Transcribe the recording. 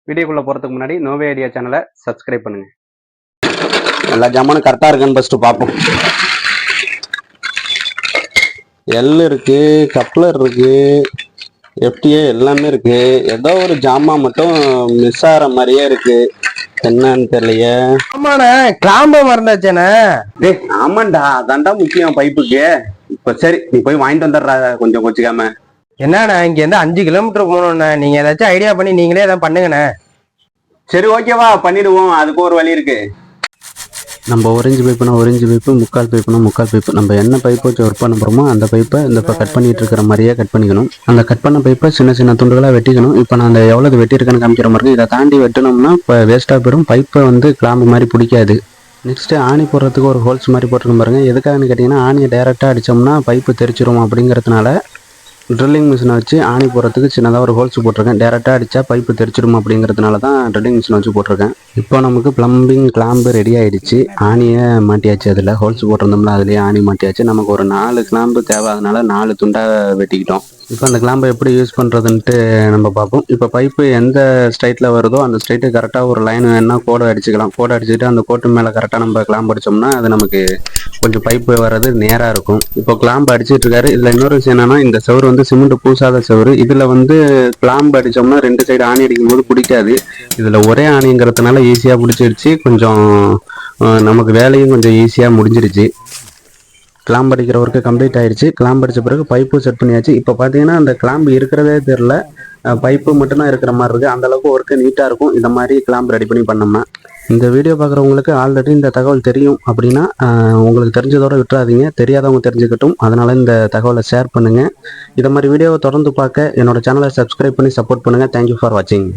வீடியோக்குள்ள போறதுக்கு முன்னாடி நோவே ஐடியா சேனலை சப்ஸ்கிரைப் பண்ணுங்க. எல்லா ஜாமானும் கரெக்டா இருக்கான்னு ஃபர்ஸ்ட் பார்ப்போம். எல் இருக்கு, கப்ளர் இருக்கு, எஃப்டிஏ எல்லாமே இருக்கு. ஏதோ ஒரு ஜாமான் மட்டும் மிஸ் ஆகிற மாதிரியே இருக்கு. என்னன்னு தெரியலையே. ஆமாண்ணே, கிளாம்ப மறந்தாச்சேண்ணே. டேய் ஆமாண்டா, அதான்டா முக்கியம் பைப்புக்கு. இப்ப சரி, நீ போய் வாங்கிட்டு வந்துடுறா கொஞ்சம் கொச்சிக்காம. என்னண்ணே, இங்க இருந்து 5 கிலோமீட்டர் போகணும்ண்ணே. நீங்க ஏதாச்சும் ஐடியா பண்ணி நீங்களே எதாவது பண்ணுங்கண்ணே. சரி ஓகேவா, பண்ணிடுவோம். அதுக்கு ஒரு வழி இருக்கு. நம்ம ஒரேஞ்சு பைப்புனா ஒரேஞ்சு பைப்பு, முக்கால் பைப்புனா முக்கால் பைப்பு. நம்ம என்ன பைப்பை வச்சு ஒர்க் பண்ண போகிறோமோ அந்த பைப்பை இந்த இப்போ கட் பண்ணிட்டு இருக்கிற மாதிரியே கட் பண்ணிக்கணும். அந்த கட் பண்ண பைப்பை சின்ன சின்ன துண்டுகளாக வெட்டிக்கணும். இப்போ நான் அந்த எவ்வளவு வெட்டியிருக்கேன்னு காமிக்கிற மாதிரி. இதை தாண்டி வெட்டினோம்னா இப்போ வேஸ்ட்டாக போயிடும். பைப்பை வந்து கிளாம்பு மாதிரி பிடிக்காது. நெக்ஸ்ட்டு ஆணி போடுறதுக்கு ஒரு ஹோல்ஸ் மாதிரி போட்டுருக்கோம் பாருங்க. எதுக்காகன்னு கேட்டிங்கன்னா, ஆணியை டைரெக்டாக அடித்தோம்னா பைப்பு தெரிச்சிரும் அப்படிங்கிறதுனால ட்ரில்லிங் மிஷினை வச்சு ஆணி போடுறதுக்கு சின்னதாக ஒரு ஹோல்ஸ் போட்டிருக்கேன். டேரெக்டாக அடித்தா பைப்பு தெரிச்சிடும் அப்படிங்கிறதுனால தான் ட்ரில்லிங் மிஷினை வச்சு போட்டிருக்கேன். இப்போ நமக்கு ப்ளம்பிங் கிளாம்பு ரெடி ஆகிடுச்சு. ஆணியை மாட்டியாச்சு. அதில் ஹோல்ஸ் போட்டிருந்தோம்ல, அதுலேயே ஆணி மாட்டியாச்சு. நமக்கு ஒரு 4 கிளாம்பு தேவை. அதனால 4 துண்டாக வெட்டிக்கிட்டோம். இப்போ அந்த கிளாம்பை எப்படி யூஸ் பண்ணுறதுன்ட்டு நம்ம பார்ப்போம். இப்போ பைப்பு எந்த ஸ்ட்ரைட்டில் வருதோ அந்த ஸ்ட்ரைட்டு கரெக்டாக ஒரு லைன் வேணா கோடை அடிச்சுக்கலாம். கோடை அடிச்சுட்டு அந்த கோட்டு மேலே கரெக்டாக நம்ம கிளாம்பு அடித்தோம்னா அது நமக்கு கொஞ்சம் பைப்பு வர்றது நேராக இருக்கும். இப்போ கிளாம்பு அடிச்சுட்டு இருக்காரு. இதில் இன்னொரு விஷயம் என்னன்னா, இந்த செவரு வந்து சிமெண்ட் பூசாத செவரு. இதில் வந்து கிளாம்பு அடித்தோம்னா 2 சைடு ஆணி அடிக்கும் போது பிடிக்காது. இதில் ஒரே ஆணிங்கிறதுனால ஈஸியாக பிடிச்சிருச்சு. கொஞ்சம் நமக்கு வேலையும் கொஞ்சம் ஈஸியாக முடிஞ்சிருச்சு. கிளாம்பு அடிக்கிற ஒர்க்கு கம்ப்ளீட் ஆயிடுச்சு. கிளாம்பு அடித்த பிறகு பைப்பு செட் பண்ணியாச்சு. இப்போ பார்த்தீங்கன்னா அந்த கிளாம்பு இருக்கிறதே தெரில, பைப்பு மட்டும்தான் இருக்கிற மாதிரி இருக்குது. அந்தளவுக்கு ஒர்க்கு நீட்டாக இருக்கும் இந்த மாதிரி கிளாம்பு ரெடி பண்ணோம்னா. இந்த வீடியோ பார்க்குறவங்களுக்கு ஆல்ரெடி இந்த தகவல் தெரியும் அப்படின்னா உங்களுக்கு தெரிஞ்சதோட விட்டுறாதீங்க. தெரியாதவங்க தெரிஞ்சுக்கட்டும். அதனால் இந்த தகவலை ஷேர் பண்ணுங்கள். இதை மாதிரி வீடியோவை தொடர்ந்து பார்க்க என்னோட சேனலை சப்ஸ்கிரைப் பண்ணி சப்போர்ட் பண்ணுங்கள். தேங்க்யூ ஃபார் வாட்சிங்.